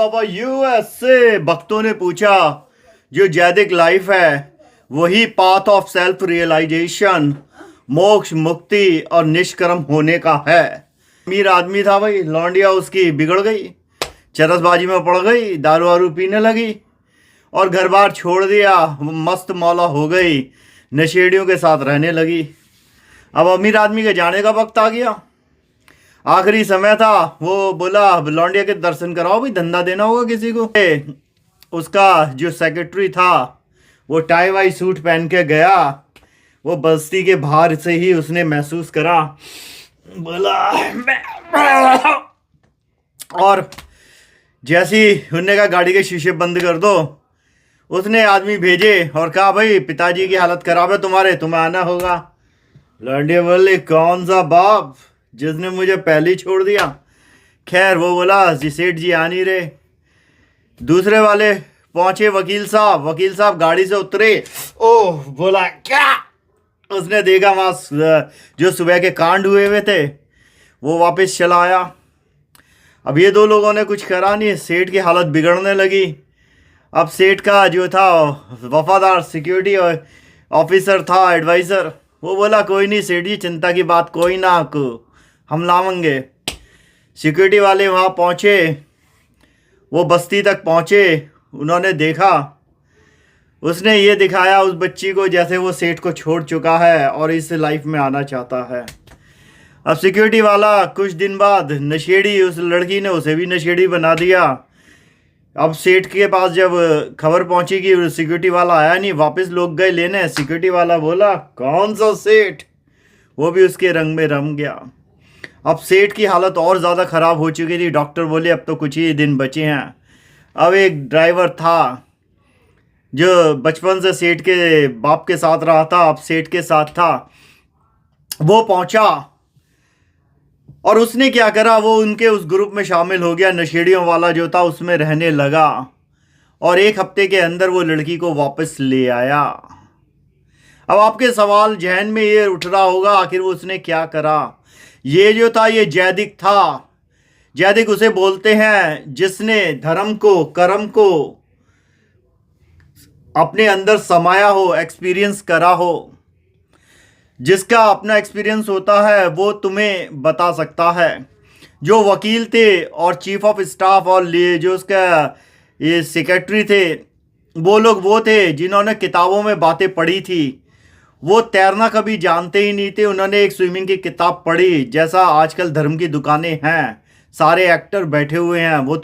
बाबा USA. भक्तों ने पूछा जो जैदिक लाइफ है वही पाथ ऑफ सेल्फ रियलाइजेशन, मोक्ष, मुक्ति और निष्कर्म होने का है। अमीर आदमी था भाई, लौंडिया उसकी बिगड़ गई, चरसबाजी में पड़ गई, दारू वारू पीने लगी और घर बार छोड़ दिया, मस्त मौला हो गई, नशेड़ियों के साथ रहने लगी। अब अमीर आदमी के जाने का वक्त आ गया, आखिरी समय था। वो बोला लौंडिया के दर्शन कराओ भाई, धंधा देना होगा किसी को। उसका जो सेक्रेटरी था वो टाई वाई सूट पहन के गया। वो बस्ती के बाहर से ही उसने महसूस करा, बोला और जैसी उन्होंने कहा गाड़ी के शीशे बंद कर दो, उसने आदमी भेजे और कहा भाई पिताजी की हालत खराब है तुम्हारे, तुम्हें आना होगा। लौंडिया बोले कौन सा बाप जिसने मुझे पहले ही छोड़ दिया। खैर वो बोला जी सेठ जी आ नहीं रहे। दूसरे वाले पहुंचे, वकील साहब गाड़ी से उतरे। ओह बोला क्या, उसने देखा वहाँ जो सुबह के कांड हुए थे वो वापस चला आया। अब ये दो लोगों ने कुछ करा नहीं, सेठ की हालत बिगड़ने लगी। अब सेठ का जो था वफादार सिक्योरिटी ऑफिसर था, एडवाइज़र, वो बोला कोई नहीं सेठ जी, चिंता की बात कोई ना, हम लावेंगे। सिक्योरिटी वाले वहाँ पहुँचे, वो बस्ती तक पहुँचे, उन्होंने देखा, उसने ये दिखाया उस बच्ची को जैसे वो सेठ को छोड़ चुका है और इस लाइफ में आना चाहता है। अब सिक्योरिटी वाला कुछ दिन बाद नशेड़ी, उस लड़की ने उसे भी नशेड़ी बना दिया। अब सेठ के पास जब खबर पहुंची कि सिक्योरिटी वाला आया नहीं, वापस लोग गए लेने, सिक्योरिटी वाला बोला कौन सा सेठ, वो भी उसके रंग में रम गया। अब सेठ की हालत और ज़्यादा ख़राब हो चुकी थी। डॉक्टर बोले अब तो कुछ ही दिन बचे हैं। अब एक ड्राइवर था जो बचपन से सेठ के बाप के साथ रहा था, अब सेठ के साथ था, वो पहुंचा और उसने क्या करा, वो उनके उस ग्रुप में शामिल हो गया, नशेड़ियों वाला जो था उसमें रहने लगा और एक हफ्ते के अंदर वो लड़की को वापस ले आया। अब आपके सवाल जहन में ये उठ रहा होगा आखिर वो उसने क्या करा। ये जो था ये जैदिक था। जैदिक उसे बोलते हैं जिसने धर्म को, कर्म को अपने अंदर समाया हो, एक्सपीरियंस करा हो। जिसका अपना एक्सपीरियंस होता है वो तुम्हें बता सकता है। जो वकील थे और चीफ ऑफ स्टाफ और जो उसका ये सेक्रेटरी थे, वो लोग वो थे जिन्होंने किताबों में बातें पढ़ी थी। वो तैरना कभी जानते ही नहीं थे, उन्होंने एक स्विमिंग की किताब पढ़ी। जैसा आजकल धर्म की दुकानें हैं, सारे एक्टर बैठे हुए हैं, वो